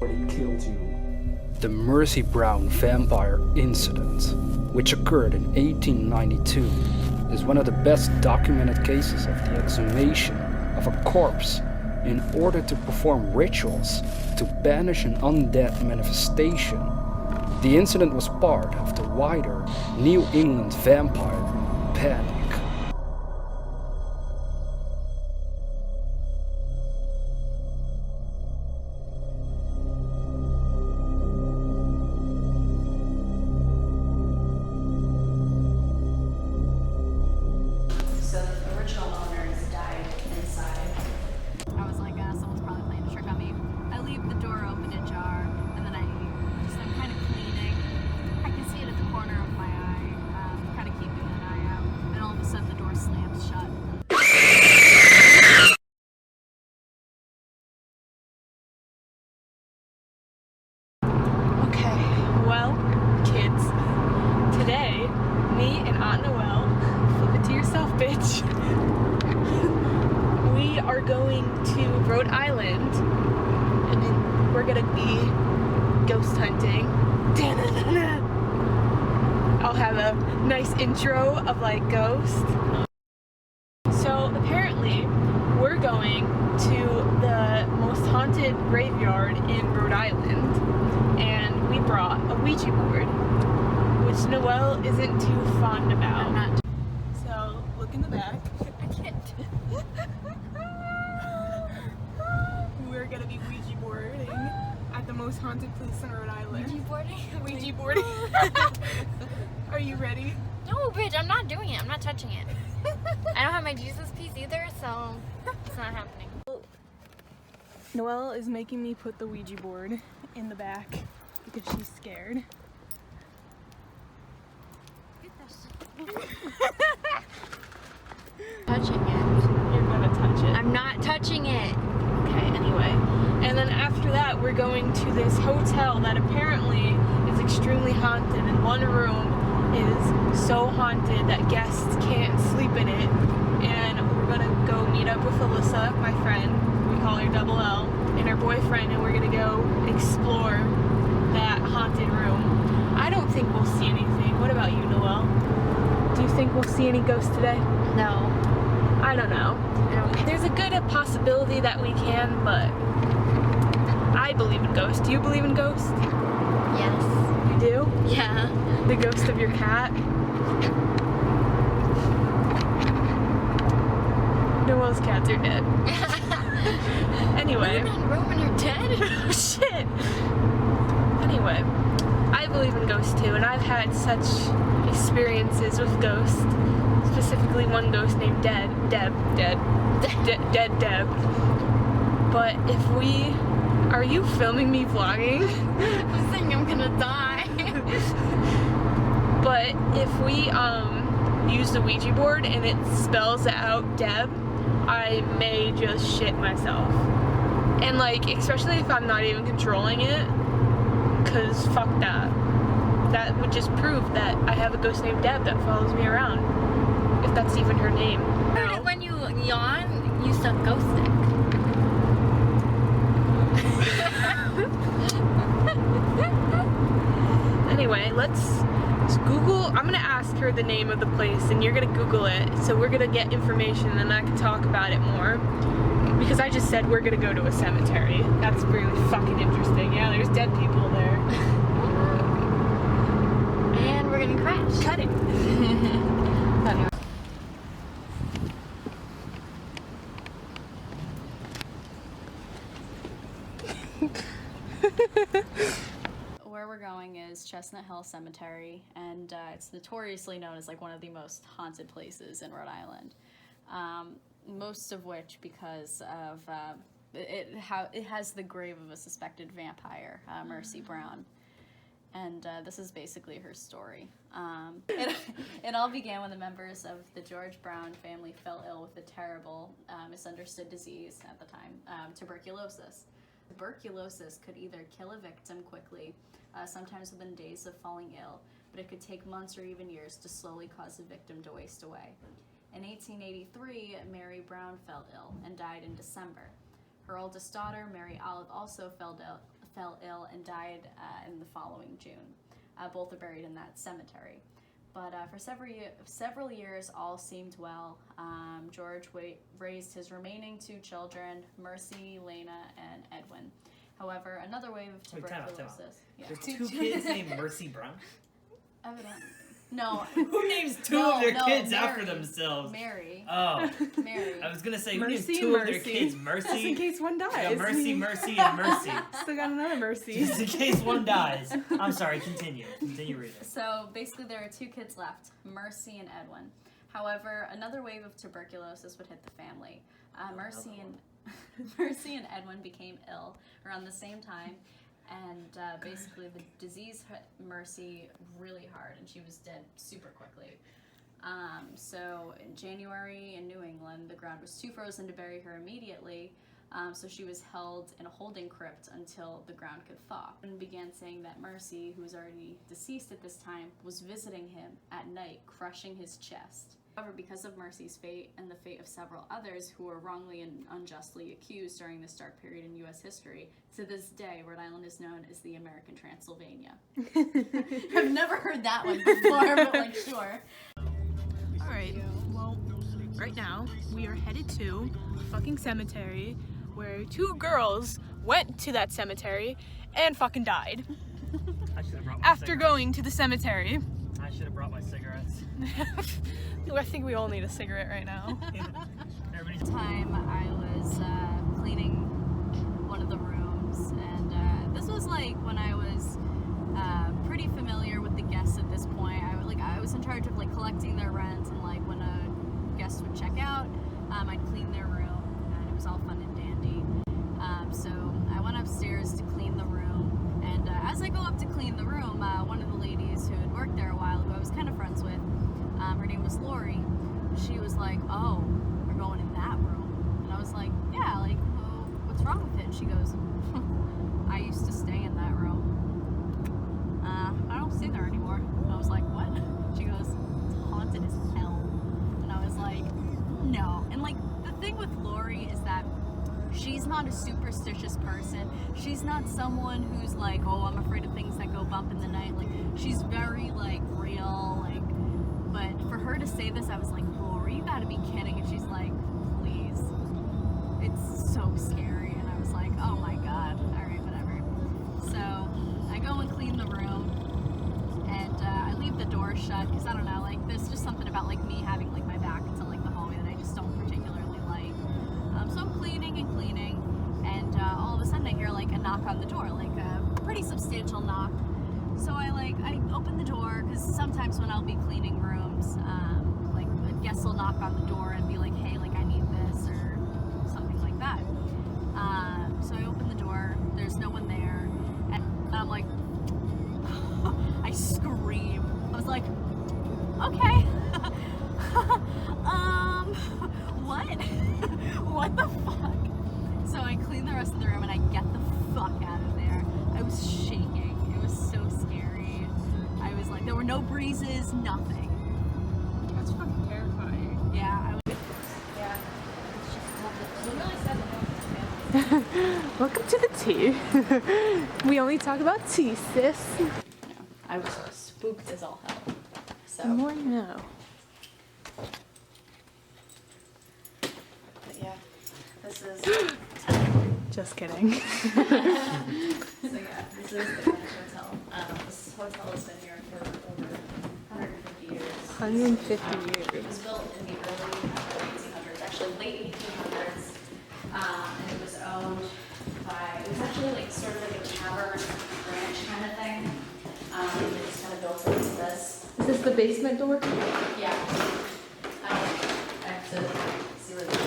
killed you. The Mercy Brown vampire incident, which occurred in 1892, is one of the best documented cases of the exhumation of a corpse in order to perform rituals to banish an undead manifestation. The incident was part of the wider New England vampire panic. So the original owners died inside. I was like, someone's probably playing a trick on me. I leave the door open ajar, and then I'm kind of cleaning. I can see it at the corner of my eye, kind of keeping an eye out, and all of a sudden the door slams shut. Okay, well, kids, today, me and Aunt Noelle, flip it to yourself, bitch. We are going to Rhode Island, and then we're gonna be ghost hunting. I'll have a nice intro of like ghost. So apparently, we're going to the most haunted graveyard in Rhode Island, and we brought a Ouija board, which Noelle isn't too fond about. I'm not. So look in the back. I can't. We're gonna be Ouija boarding at the most haunted place in Rhode Island. Ouija boarding? Ouija boarding. Are you ready? No, bitch, I'm not doing it. I'm not touching it. I don't have my Jesus piece either, so it's not happening. Noelle is making me put the Ouija board in the back because she's scared. Get that shit. Touching it. You're gonna touch it. I'm not touching it. Okay, anyway. And then after that, we're going to this hotel that apparently is extremely haunted, and one room is so haunted that guests can't sleep in it. And we're gonna go meet up with Allyssa, my friend, we call her Double L, and her boyfriend, and we're gonna go explore that haunted room. I don't think we'll see anything. What about you, Noelle? Do you think we'll see any ghosts today? No. I don't know. There's a good possibility that we can, but I believe in ghosts. Do you believe in ghosts? Yes. You do? Yeah. The ghost of your cat? Noelle's cats are dead. Anyway. Roman and Roman are dead? Shit. Anyway, I believe in ghosts too, and I've had such experiences with ghosts. Specifically one ghost named Deb. But if we... Are you filming me vlogging? I'm saying I'm gonna die. But if we use the Ouija board and it spells out Deb, I may just shit myself. And like, especially if I'm not even controlling it, cause fuck that. That would just prove that I have a ghost named Deb that follows me around. If that's even her name. When you yawn, you suck ghost dick. Anyway, let's Google. I'm gonna ask her the name of the place, and you're gonna Google it. So we're gonna get information, and I can talk about it more. Because I just said we're gonna go to a cemetery. That's really fucking interesting. Yeah, there's dead people there. And we're gonna crash. Cut it. Where we're going is Chestnut Hill Cemetery, and it's notoriously known as like one of the most haunted places in Rhode Island. Most of which because of it has the grave of a suspected vampire, Mercy Brown. And this is basically her story. It all began when the members of the George Brown family fell ill with a terrible, misunderstood disease at the time, tuberculosis. Tuberculosis could either kill a victim quickly, sometimes within days of falling ill, but it could take months or even years to slowly cause the victim to waste away. In 1883, Mary Brown fell ill and died in December. Her oldest daughter, Mary Olive, also fell ill and died in the following June. Both are buried in that cemetery. But for several years, all seemed well. George raised his remaining 2 children, Mercy, Lena, and Edwin. However, another wave of tuberculosis. There's 2 kids named Mercy Brown? Evidently. No. Who names 2 of their kids Mary. after themselves? Mary. Oh. Mary. I was going to say, Mercy who names 2 and of their Mercy. kids Mercy? Just in case one dies. We got Mercy, Mercy, and Mercy. Still got another Mercy. Just in case one dies. I'm sorry, continue. Continue reading. So basically there are 2 kids left, Mercy and Edwin. However, another wave of tuberculosis would hit the family. Mercy and Edwin became ill around the same time, and basically the disease hit Mercy really hard, and she was dead super quickly. So in January in New England, the ground was too frozen to bury her immediately, so she was held in a holding crypt until the ground could thaw, and began saying that Mercy, who was already deceased at this time, was visiting him at night, crushing his chest. However, because of Mercy's fate and the fate of several others who were wrongly and unjustly accused during this dark period in U.S. history, to this day, Rhode Island is known as the American Transylvania. I've never heard that one before, but like, sure. Alright, well, right now we are headed to a fucking cemetery where 2 girls went to that cemetery and fucking died. I should have brought my After cigarettes. going to the cemetery. I should have brought my cigarettes. I think we all need a cigarette right now. Everybody's Time I was cleaning one of the rooms, and this was like when I was pretty familiar with the guests at this point. I was in charge of like collecting their rent, and like when a guest would check out, I'd clean their room, and it was all fun and dandy. So I went upstairs to clean the room, and as I go up to clean the room, one of the ladies who had worked there a while ago, I was kind of friends with, her name was Lori. She was like, "Oh, we're going in that room," and I was like, "Yeah, like, well, what's wrong with it?" And she goes, "I used to stay in that room. I don't stay there anymore." And I was like, "What?" She goes, "It's haunted as hell." And I was like, "No." And like, the thing with Lori is that she's not a superstitious person. She's not someone who's like, "Oh, I'm afraid of things that go bump in the night." Like, she's very like real, like. But for her to say this, I was like, "Lori, you gotta be kidding." And she's like, "Please." It's so scary. And I was like, "Oh my god, alright, whatever." So I go and clean the room, and I leave the door shut, because I don't know, like, there's just something about like me having like my back to like the hallway that I just don't particularly like. So I'm cleaning, and all of a sudden I hear like a knock on the door, like a pretty substantial knock. So I open the door, because sometimes when I'll be cleaning rooms, like a guest will knock on the door and be like, "Hey, like, I need this," or something like that. So I open the door, there's no one there, and I'm like, I scream. I was like, "Okay, what? What the fuck?" So I clean the rest of the room and I get the fuck out of there. I was shaking. It was so scary. I was like, there were no breezes, nothing. That's fucking terrifying. Yeah, Welcome to the tea. We only talk about tea, sis. I was spooked as all hell. So, More now. but yeah, this is. Just kidding. So yeah, this is the Greenwich Hotel. This hotel has been here for over 150 years. 150 It years. was built in the early 1800s, actually late 1800s, and it was owned by, it was actually like sort of like a tavern ranch kind of thing. They just kind of built it into this. Is this the basement door? Yeah. I have to see what it is.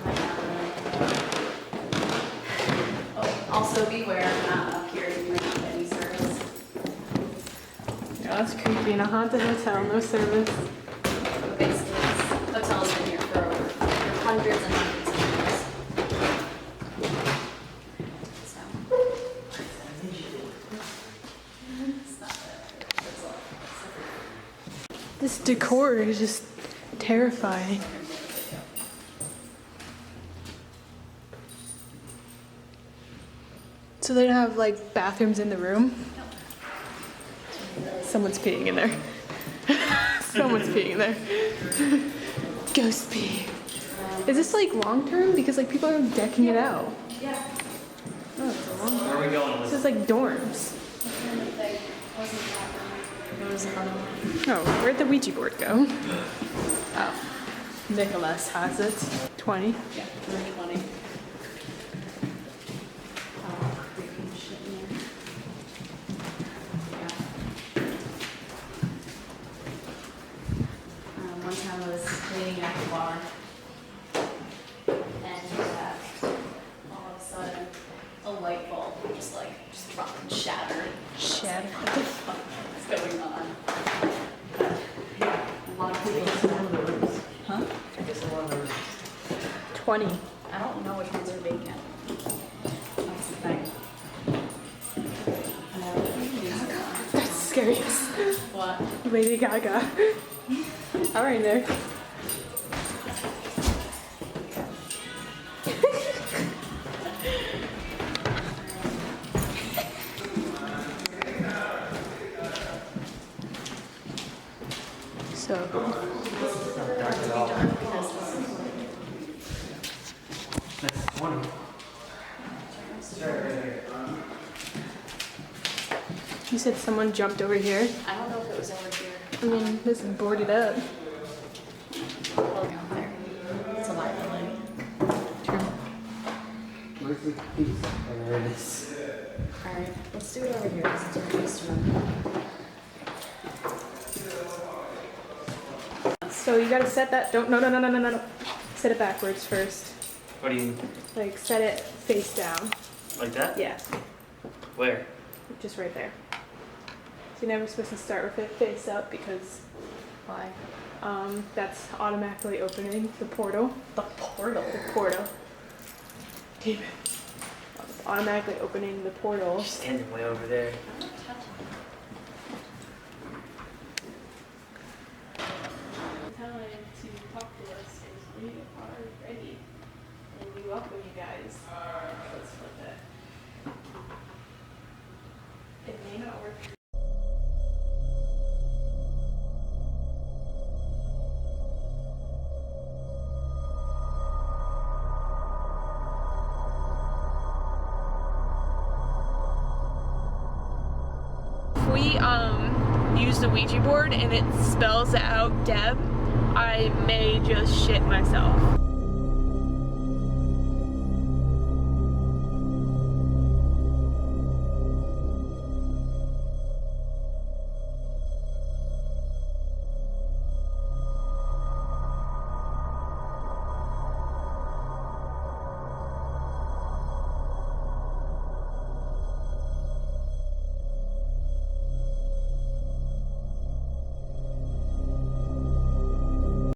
Right now. Oh, also beware, up here you might not get any service. Yeah, that's creepy. In a haunted hotel, no service. But basically, this hotel's been here for hundreds and hundreds of years. So, it's not that's all. This decor is just terrifying. So they don't have like bathrooms in the room? Someone's peeing in there. Someone's peeing in there. Ghost pee. Is this like long term? Because like people are decking it out. Yeah. Oh, it's a long Where are we going? This is like dorms. Oh, where'd the Ouija board go? Oh. Nicholas has it. 20. Yeah, 20. Oh, creepy shit in there. Yeah. One time I was waiting at the bar, and all of a sudden, a light bulb just fucking shattered. Shattered. What the fuck is going on? A lot of people. Huh? 20. I don't know which ones are vacant. That's the thing. That's scary. What? Lady Gaga. All right there. So. That's 20. You said someone jumped over here. I don't know if it was over here. I mean, this is boarded up. Well, down there. It's a liability. True. Where's the piece? There it is. Alright, let's do it over here. This is our first room. So you gotta set that. Don't. No. Set it backwards first. What do you mean? Like set it face down. Like that? Yeah. Where? Just right there. So you're never supposed to start with it face up because Why? that's automatically opening the portal. The portal. The portal. Damn it. It's automatically opening the portal. You're standing way over there. I'm not touching it. Time to talk to us is we are ready. And we welcome you guys. Let's flip that. It may not work. If we use the Ouija board and it spells out Deb, I may just shit myself.